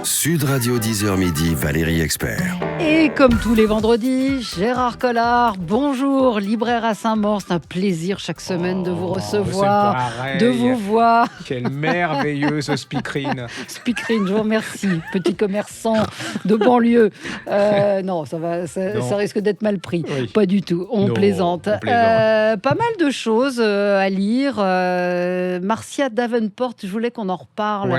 Sud Radio 10h midi, Valérie Expert. Et comme tous les vendredis, Gérard Collard, bonjour, libraire à Saint-Maur. C'est un plaisir chaque semaine de vous recevoir, de vous voir. Quelle merveilleuse speakerine. Speakerine, je vous remercie, petit commerçant de banlieue. Non, ça risque d'être mal pris. Oui. Pas du tout, on plaisante. Pas mal de choses à lire. Marcia Davenport, je voulais qu'on en reparle.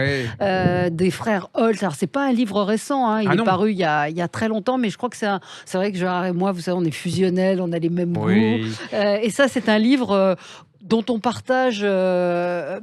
Des frères Holt. Alors, c'est pas un livre récent, il est paru il y a très longtemps, mais je crois que c'est vrai que Gérard et moi, vous savez, on est fusionnels, on a les mêmes goûts. Et ça, c'est un livre dont on partage le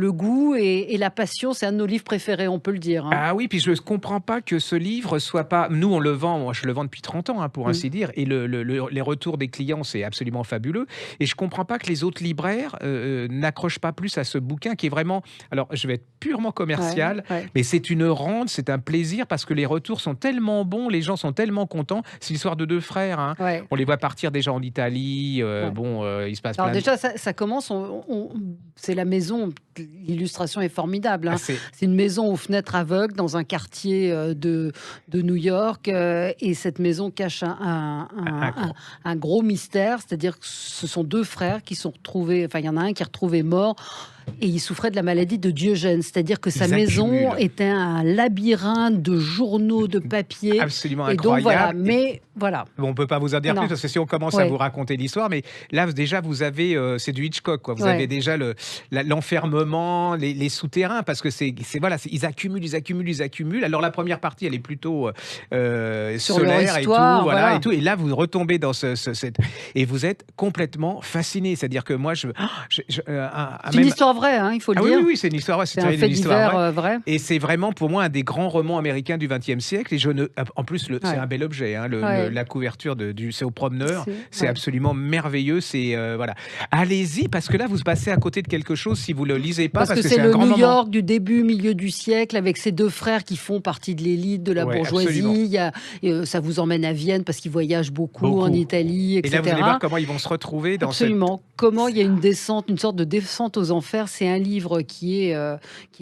goût et la passion. C'est un de nos livres préférés, on peut le dire. Ah oui, puis je ne comprends pas que ce livre soit pas... Nous, on le vend, moi je le vends depuis 30 ans, pour ainsi dire, et les retours des clients, c'est absolument fabuleux. Et je ne comprends pas que les autres libraires n'accrochent pas plus à ce bouquin qui est vraiment... Alors, je vais être purement commercial, mais c'est une rente, c'est un plaisir, parce que les retours sont tellement bons, les gens sont tellement contents. C'est l'histoire de deux frères. On les voit partir déjà en Italie. Il se passe... Alors déjà, ça commence, c'est la maison, l'illustration est formidable. C'est une maison aux fenêtres aveugles dans un quartier de New York. Et cette maison cache un gros mystère, c'est-à-dire que ce sont deux frères qui sont retrouvés, enfin il y en a un qui est retrouvé mort, et il souffrait de la maladie de Diogène, c'est-à-dire que sa maison était un labyrinthe de journaux, de papier. Absolument incroyable. On ne peut pas vous en dire plus, parce que si on commence à vous raconter l'histoire, mais là, déjà, vous avez... c'est du Hitchcock, quoi. Vous avez déjà l'enfermement, les souterrains, parce que ils accumulent. Alors, la première partie, elle est plutôt solaire et tout. Et là, vous retombez dans et vous êtes complètement fasciné. C'est-à-dire que moi, c'est une histoire vraie, il faut le dire. Oui, c'est une histoire vraie. C'est un fait divers vrai. Et c'est vraiment, pour moi, un des grands romans américains du XXe siècle. Et en plus, c'est un bel objet. La couverture, c'est au promeneur. C'est absolument merveilleux. Allez-y, parce que là, vous passez à côté de quelque chose si vous ne le lisez pas. Parce que c'est le New York du début, milieu du siècle, avec ces deux frères qui font partie de l'élite, de la bourgeoisie. Ça vous emmène à Vienne parce qu'ils voyagent beaucoup en Italie, etc. Et là, vous allez voir comment ils vont se retrouver dans comment il y a une sorte de descente aux enfers. C'est un livre qui est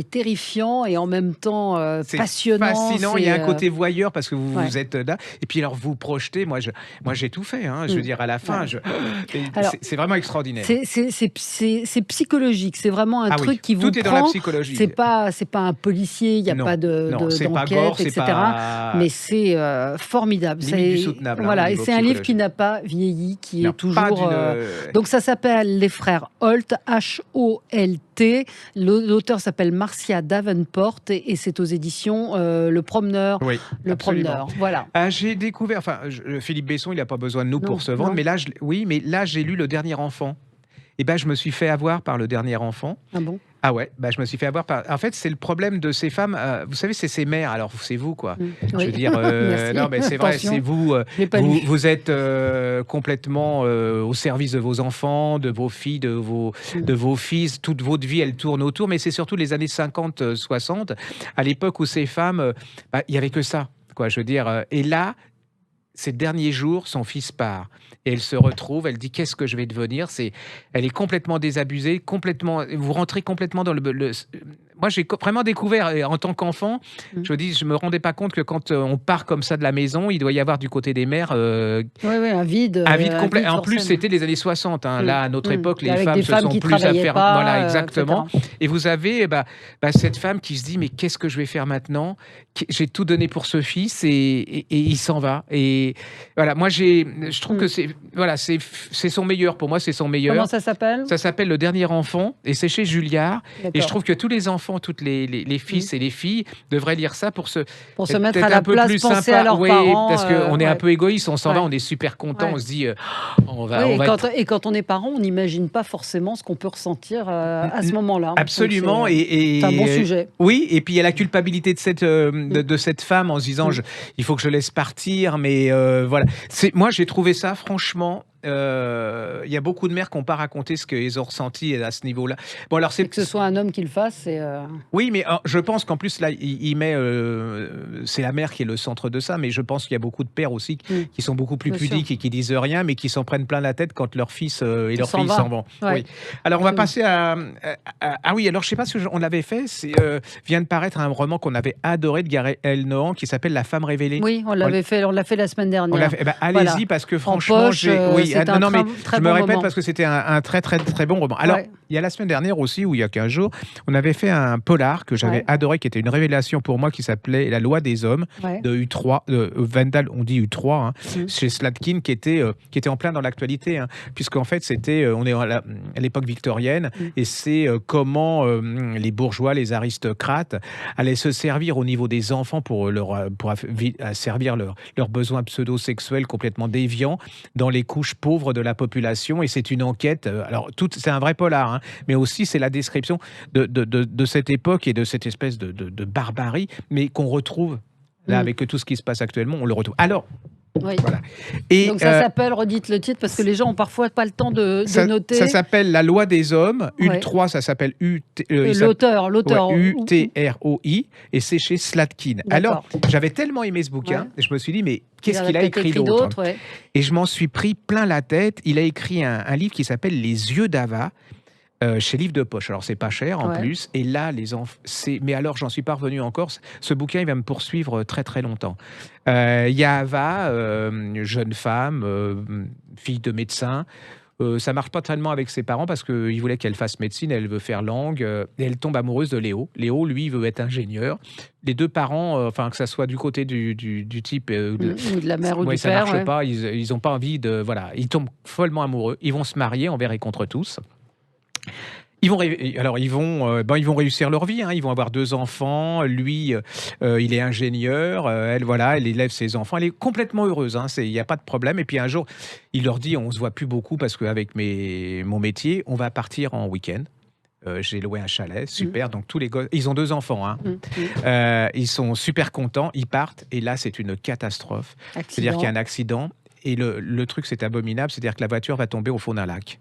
terrifiant et en même temps passionnant. Fascinant. Il y a un côté voyeur parce que vous êtes là. Et puis alors vous projetez. Moi j'ai tout fait. Je veux dire, à la fin, c'est vraiment extraordinaire. C'est psychologique. C'est vraiment un truc qui vous tout est prend. Dans la psychologie. C'est pas un policier. Il n'y a pas d'enquête, etc. Mais c'est formidable. Limite du soutenable. Et c'est un livre qui n'a pas vieilli, qui est toujours. Donc ça s'appelle Les Frères Holt, Holt. L'auteur s'appelle Marcia Davenport et c'est aux éditions Le Promeneur. Oui, Le Promeneur. Voilà. J'ai découvert. Philippe Besson, il n'a pas besoin de nous pour se vendre. Mais là, j'ai lu Le Dernier Enfant. Et je me suis fait avoir par Le Dernier Enfant. Ah bon? Ah ouais, je me suis fait avoir par... En fait, c'est le problème de ces femmes. Vous savez, c'est ces mères. Alors, c'est vous, quoi. Je veux dire, non, mais c'est vrai, c'est vous. Vous êtes complètement au service de vos enfants, de vos filles, de vos fils. Toute votre vie, elle tourne autour. Mais c'est surtout les années 50, 60, à l'époque où ces femmes, il y avait que ça, quoi. Je veux dire, et là, ces derniers jours, son fils part. Et elle se retrouve, elle dit qu'est-ce que je vais devenir. Elle est complètement désabusée, vous rentrez complètement dans Moi, j'ai vraiment découvert en tant qu'enfant, je me rendais pas compte que quand on part comme ça de la maison, il doit y avoir du côté des mères un vide complet. En plus, c'était les années 60. Là, à notre époque, les femmes se sont plus affaires. Voilà, exactement. Etc. Et vous avez cette femme qui se dit mais qu'est-ce que je vais faire maintenant? J'ai tout donné pour ce fils et il s'en va. Et voilà, moi je trouve que c'est son meilleur. Pour moi, c'est son meilleur. Comment ça s'appelle? Ça s'appelle Le Dernier Enfant et c'est chez Julliard. Et je trouve que tous les enfants, toutes les fils et les filles devraient lire ça pour se mettre à la place, penser sympa. À leurs parents. Parce qu'on est un peu égoïste, on s'en va, on est super content, on se dit et quand on est parent, on n'imagine pas forcément ce qu'on peut ressentir à ce moment-là. Absolument. C'est un bon sujet. Oui, et puis il y a la culpabilité de cette femme en se disant il faut que je laisse partir, mais voilà. Moi, j'ai trouvé ça franchement il y a beaucoup de mères qui n'ont pas raconté ce qu'elles ont ressenti à ce niveau-là. Bon, alors que ce soit un homme qui le fasse, c'est... Oui, mais je pense qu'en plus, là, il met... c'est la mère qui est le centre de ça, mais je pense qu'il y a beaucoup de pères aussi qui sont beaucoup plus pudiques et qui disent rien, mais qui s'en prennent plein la tête quand leur fils et leur fille s'en vont. Ouais. Oui. Alors, on va passer à... Ah oui, alors je ne sais pas si on l'avait fait, vient de paraître un roman qu'on avait adoré de Gaël Nohan qui s'appelle La femme révélée. Oui, on l'a fait la semaine dernière. Allez-y, parce que franchement, je me répète parce que c'était un très très très bon roman. Alors, il y a la semaine dernière aussi, ou il y a 15 jours, on avait fait un polar que j'avais adoré, qui était une révélation pour moi, qui s'appelait La loi des hommes, de U3, Wendell, on dit U3, chez Slatkin, qui était en plein dans l'actualité, puisqu'en fait, on est à l'époque victorienne, et c'est comment les bourgeois, les aristocrates, allaient se servir au niveau des enfants pour servir leurs besoins pseudo-sexuels complètement déviants dans les couches pauvres de la population. Et c'est une enquête, alors c'est un vrai polar, mais aussi c'est la description de cette époque et de cette espèce de barbarie, mais qu'on retrouve là avec tout ce qui se passe actuellement, on le retrouve. Alors, oui. Voilà. Et donc ça s'appelle, redites le titre, parce que les gens ont parfois pas le temps de noter. Ça s'appelle La loi des hommes. U3, ça s'appelle l'auteur. U-T-R-O-I, et c'est chez Slatkin. Alors, j'avais tellement aimé ce bouquin, et je me suis dit, mais qu'est-ce qu'il a écrit d'autre Et je m'en suis pris plein la tête. Il a écrit un livre qui s'appelle Les yeux d'Ava, chez Livre de Poche. Alors, c'est pas cher en plus. Et là, mais alors, j'en suis pas revenu encore. Ce bouquin, il va me poursuivre très, très longtemps. Il y a Ava, jeune femme, fille de médecin. Ça marche pas tellement avec ses parents parce qu'il voulait qu'elle fasse médecine, elle veut faire langue. Et elle tombe amoureuse de Léo. Léo, lui, veut être ingénieur. Les deux parents, que ça soit du côté du type... ou de la mère ou du ça père. Ça marche pas. Ils n'ont pas envie de... Voilà. Ils tombent follement amoureux. Ils vont se marier envers et contre tous. Ils vont réussir leur vie. Ils vont avoir 2 enfants. Lui, il est ingénieur. Elle élève ses enfants. Elle est complètement heureuse. Il n'y a pas de problème. Et puis un jour, il leur dit, on se voit plus beaucoup parce qu'avec mon métier, on va partir en week-end. J'ai loué un chalet, super. Donc tous les gosses, ils ont 2 enfants. Ils sont super contents. Ils partent. Et là, c'est une catastrophe. C'est-à-dire qu'il y a un accident. Et le truc, c'est abominable. C'est-à-dire que la voiture va tomber au fond d'un lac.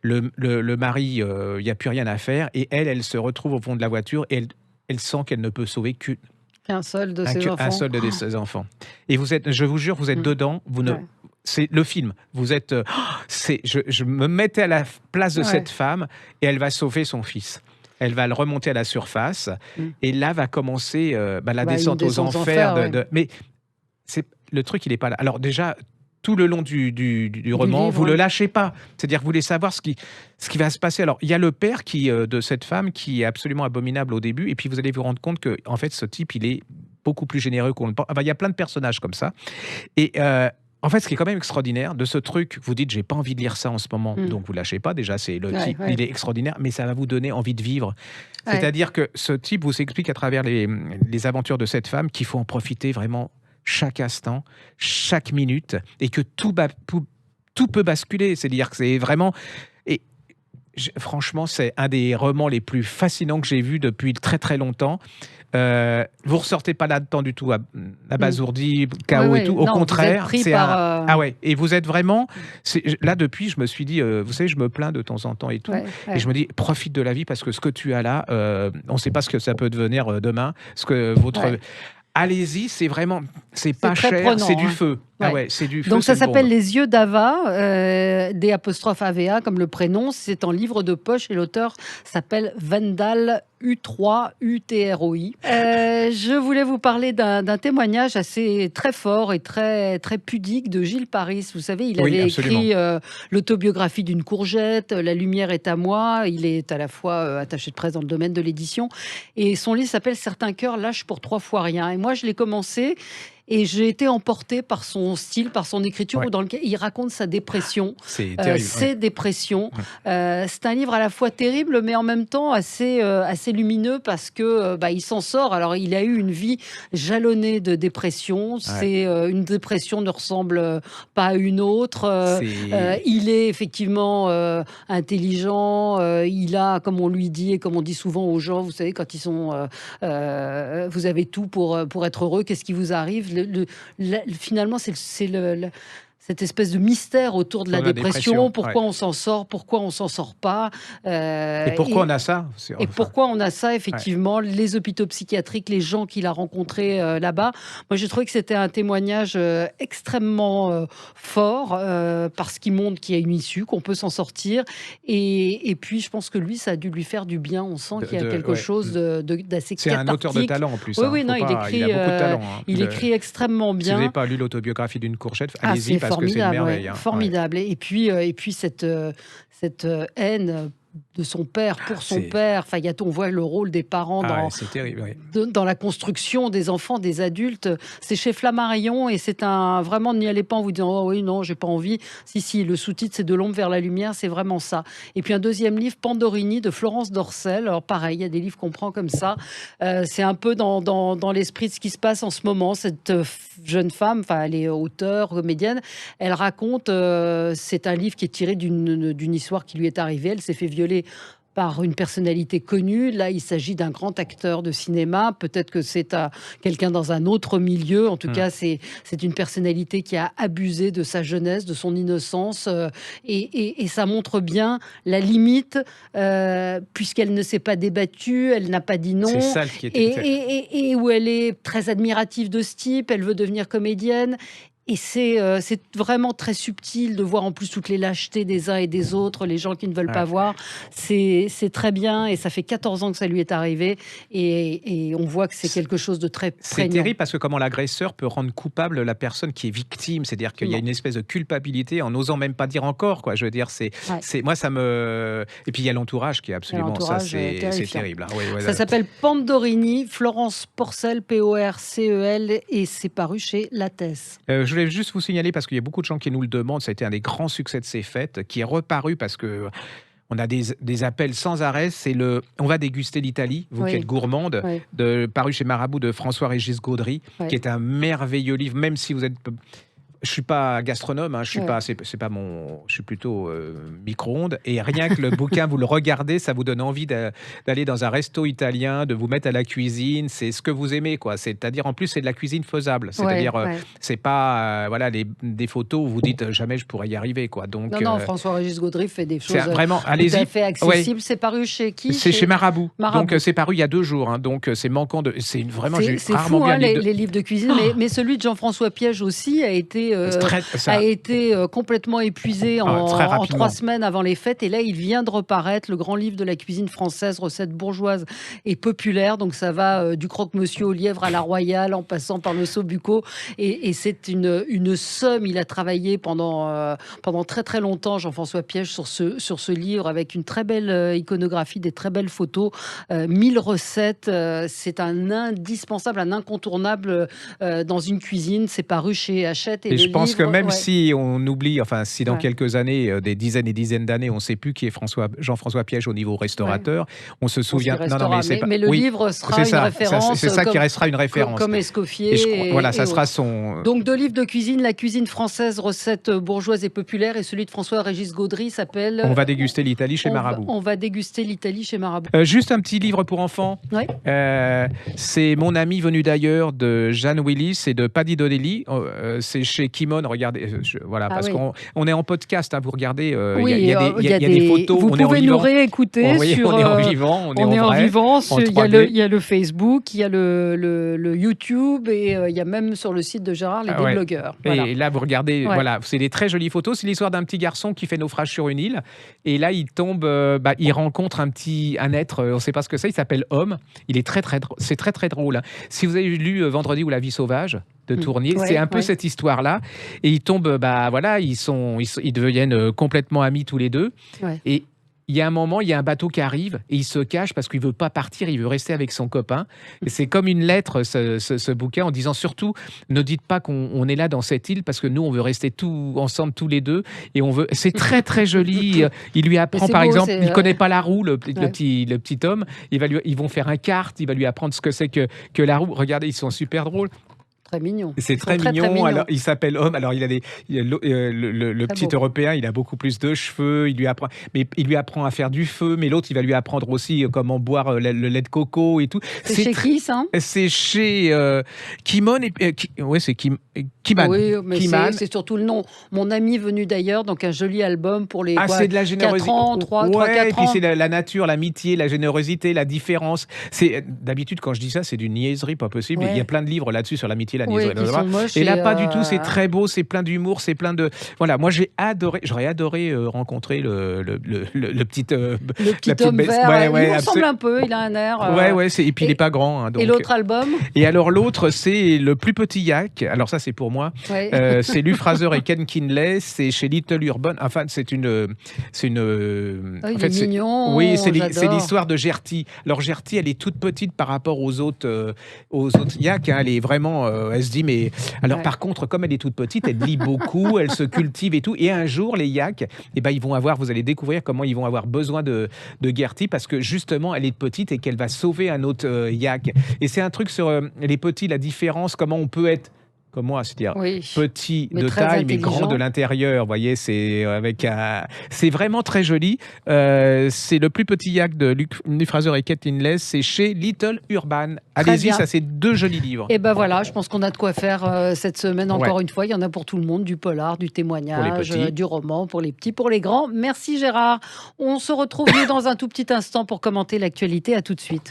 Le mari, il n'y a plus rien à faire, et elle se retrouve au fond de la voiture, et elle sent qu'elle ne peut sauver qu'un seul de ses enfants. Un seul de ses enfants. Et je vous jure, vous êtes dedans. C'est le film. Vous êtes. Je me mettais à la place de cette femme, et elle va sauver son fils. Elle va le remonter à la surface, et là va commencer la descente aux enfers. Mais le truc, il n'est pas là. Alors déjà. Tout le long du roman, vous ne le lâchez pas. C'est-à-dire, vous voulez savoir ce qui va se passer. Alors, il y a le père de cette femme qui est absolument abominable au début, et puis vous allez vous rendre compte que, en fait, ce type, il est beaucoup plus généreux qu'on le pense. Il y a plein de personnages comme ça. Et en fait, ce qui est quand même extraordinaire de ce truc, vous dites, j'ai pas envie de lire ça en ce moment, donc vous lâchez pas. Déjà, c'est le type, il est extraordinaire, mais ça va vous donner envie de vivre. C'est-à-dire que ce type vous explique à travers les aventures de cette femme qu'il faut en profiter vraiment chaque instant, chaque minute, et que tout peut basculer. C'est-à-dire que c'est vraiment... Et franchement, c'est un des romans les plus fascinants que j'ai vus depuis très très longtemps. Vous ressortez pas là-dedans du tout abasourdi, chaos et tout. Au contraire, c'est et vous êtes vraiment... Là, depuis, je me suis dit, vous savez, je me plains de temps en temps et tout. Et je me dis, profite de la vie parce que ce que tu as là, on ne sait pas ce que ça peut devenir demain. Allez-y, c'est pas cher, prenant, c'est du feu. C'est du feu. Donc ça s'appelle Les yeux d'Ava, D'_AVA comme le prénom. C'est en livre de poche et l'auteur s'appelle Wendell U3 UTROI. Je voulais vous parler d'un témoignage très fort et très très pudique de Gilles Paris. Vous savez, il avait écrit l'autobiographie d'une courgette, La lumière est à moi. Il est à la fois attaché de presse dans le domaine de l'édition et son livre s'appelle Certains cœurs lâchent pour 3 fois rien. Et moi, je l'ai commencé. Et j'ai été emportée par son style, par son écriture, dans lequel il raconte sa dépression. C'est terrible. Ses dépressions. C'est un livre à la fois terrible, mais en même temps assez lumineux parce que il s'en sort. Alors, il a eu une vie jalonnée de dépression. Une dépression ne ressemble pas à une autre. Il est effectivement intelligent. Il a, comme on lui dit et comme on dit souvent aux gens, vous savez, quand ils sont... vous avez tout pour être heureux, qu'est-ce qui vous arrive ? Finalement, c'est cette espèce de mystère autour de la dépression. Pourquoi on s'en sort, pourquoi on s'en sort pas. Et pourquoi on a ça pourquoi on a ça, effectivement, les hôpitaux psychiatriques, les gens qu'il a rencontrés là-bas. Moi, j'ai trouvé que c'était un témoignage extrêmement fort parce qu'il montre qu'il y a une issue, qu'on peut s'en sortir. Et puis, je pense que lui, ça a dû lui faire du bien. On sent qu'il y a quelque chose d'assez cathartique. C'est un auteur de talent en plus. Oui, non, il a beaucoup de talent. Il écrit extrêmement bien. Si vous n'avez pas lu l'autobiographie d'une courgette, allez-y parce que c'est une merveille. Formidable. Et puis cette haine de son père pour son père. Enfin, on voit le rôle des parents c'est terrible, dans la construction des enfants, des adultes. C'est chez Flammarion et c'est vraiment, n'y allez pas en vous disant « Oh oui, non, j'ai pas envie ». Si, le sous-titre, c'est « De l'ombre vers la lumière », c'est vraiment ça. Et puis un deuxième livre, Pandorini, de Florence Dorcel. Alors pareil, il y a des livres qu'on prend comme ça. C'est un peu dans l'esprit de ce qui se passe en ce moment. Cette jeune femme, elle est auteure, comédienne, elle raconte, c'est un livre qui est tiré d'une histoire qui lui est arrivée. Elle s'est fait violer par une personnalité connue. Là, il s'agit d'un grand acteur de cinéma. Peut-être que c'est quelqu'un dans un autre milieu. En tout cas, c'est une personnalité qui a abusé de sa jeunesse, de son innocence. Et ça montre bien la limite, puisqu'elle ne s'est pas débattue, elle n'a pas dit non. C'est ça qui était et où elle est très admirative de ce type. Elle veut devenir comédienne. Et c'est vraiment très subtil de voir en plus toutes les lâchetés des uns et des autres, les gens qui ne veulent pas voir. C'est très bien et ça fait 14 ans que ça lui est arrivé et on voit que c'est quelque chose de très prégnant. C'est terrible parce que comment l'agresseur peut rendre coupable la personne qui est victime. C'est-à-dire qu'il y a une espèce de culpabilité en n'osant même pas dire encore, quoi. Je veux dire, moi ça me... Et puis il y a l'entourage qui est absolument... Ça, c'est terrible. Ça s'appelle Pandorini, Florence Porcel, Porcel, et c'est paru chez Lattès. Je voulais juste vous signaler, parce qu'il y a beaucoup de gens qui nous le demandent, ça a été un des grands succès de ces fêtes, qui est reparu parce que on a des appels sans arrêt. C'est On va déguster l'Italie, vous qui êtes gourmande, paru chez Marabout de François-Régis Gaudry, qui est un merveilleux livre, même si vous êtes... Je suis pas gastronome, je suis pas, c'est pas mon, je suis plutôt micro-ondes. Et rien que le bouquin, vous le regardez, ça vous donne envie d'aller dans un resto italien, de vous mettre à la cuisine. C'est ce que vous aimez, quoi. C'est-à-dire, en plus, c'est de la cuisine faisable. C'est-à-dire, c'est pas, des photos où vous dites jamais je pourrais y arriver, quoi. Donc, non, François-Régis Gaudry fait des choses vraiment, tout à fait accessibles. C'est paru chez qui? C'est chez Marabout. Donc, c'est paru il y a 2 jours. Donc, c'est manquant de. C'est vraiment. C'est fou, les livres de cuisine. Mais celui de Jean-François Piège aussi a été complètement épuisé en 3 semaines avant les fêtes. Et là, il vient de reparaître, le grand livre de la cuisine française, recettes bourgeoises et populaires. Donc ça va du croque-monsieur au lièvre à la royale, en passant par le saubuco. Et c'est une somme. Il a travaillé pendant très très longtemps, Jean-François Piège, sur ce livre, avec une très belle iconographie, des très belles photos, 1000 recettes. C'est un indispensable, un incontournable dans une cuisine. C'est paru chez Hachette. Et je pense que même si on oublie, si dans quelques années, des dizaines et dizaines d'années, on ne sait plus qui est Jean-François Piège au niveau restaurateur, on se souvient... Mais le livre sera une référence. C'est ça qui restera une référence. Comme Escoffier. Ça sera son... Donc 2 livres de cuisine, la cuisine française, recettes bourgeoises et populaires, et celui de François-Régis Gaudry s'appelle... On va déguster l'Italie chez Marabout. On va déguster l'Italie chez Marabout. Juste un petit livre pour enfants. C'est Mon ami venu d'ailleurs de Jeanne Willis et de Paddy Donnelly. C'est chez Kimon, regardez, parce qu'on est en podcast, vous regardez, il y a des photos. Vous pouvez nous réécouter on est en vivant, on est en vivant. Il y a le Facebook, il y a le YouTube et il y a même sur le site de Gérard les blogueurs. Et là, vous regardez, c'est des très jolies photos. C'est l'histoire d'un petit garçon qui fait naufrage sur une île et là, il tombe, il rencontre un être, on ne sait pas ce que c'est, il s'appelle Homme. Il est c'est très très drôle. Si vous avez lu Vendredi ou La vie sauvage de Tournier, c'est un peu cette histoire-là. Et ils tombent, ils deviennent complètement amis tous les deux. Et il y a un moment, il y a un bateau qui arrive et il se cache parce qu'il veut pas partir, il veut rester avec son copain. Et c'est comme une lettre, ce bouquin, en disant surtout, ne dites pas qu'on est là dans cette île parce que nous, on veut rester ensemble tous les deux et on veut. C'est très très joli. Il lui apprend, par exemple, il connaît pas la roue, le petit homme. Ils vont faire un kart. Il va lui apprendre ce que c'est que la roue. Regardez, ils sont super drôles. Très mignon. C'est très mignon. Alors, il s'appelle Homme. Alors, le petit Européen, il a beaucoup plus de cheveux. Il lui apprend à faire du feu. Mais l'autre, il va lui apprendre aussi comment boire le lait de coco et tout. C'est chez qui, ça? C'est chez Kimon. C'est Kiman. Oui, mais c'est surtout le nom. Mon ami venu d'ailleurs, donc un joli album pour les c'est de la générosité. 4 ans, 3, 4 ans. Et puis c'est la nature, l'amitié, la générosité, la différence. D'habitude, quand je dis ça, c'est d'une niaiserie pas possible. Il y a plein de livres là-dessus sur l'amitié, la niaiserie. Qui sont moches et là, pas du tout. C'est très beau, c'est plein d'humour, c'est plein de... Voilà, moi j'aurais adoré rencontrer le petit... le petit homme vert, il ressemble un peu, il a un air... et puis il n'est pas grand. Hein, donc... Et l'autre album? Et alors l'autre, c'est Le plus petit yak. Alors ça, c'est pour moi. C'est Lew Fraser et Ken Kinley. C'est chez Little Urban. Enfin, c'est une... il est mignon. Oui, c'est l'histoire de Gertie. Alors Gertie, elle est toute petite par rapport aux autres yaks. Hein. Elle est vraiment... elle se dit, mais... Alors par contre, comme elle est toute petite, elle lit beaucoup, elle se cultive et tout. Et un jour, les yaks, ils vont avoir... Vous allez découvrir comment ils vont avoir besoin de Gertie parce que justement, elle est petite et qu'elle va sauver un autre yak. Et c'est un truc sur les petits, la différence, comment on peut être comme moi, c'est-à-dire petit de taille, mais grand de l'intérieur. Vous voyez, c'est vraiment très joli. C'est Le plus petit yak de Lew Fraser et Ken Kinley. C'est chez Little Urban. Allez-y, ça c'est 2 jolis livres. Et ben voilà, je pense qu'on a de quoi faire cette semaine. Encore une fois, il y en a pour tout le monde, du polar, du témoignage, du roman, pour les petits, pour les grands. Merci Gérard. On se retrouve nous dans un tout petit instant pour commenter l'actualité. À tout de suite.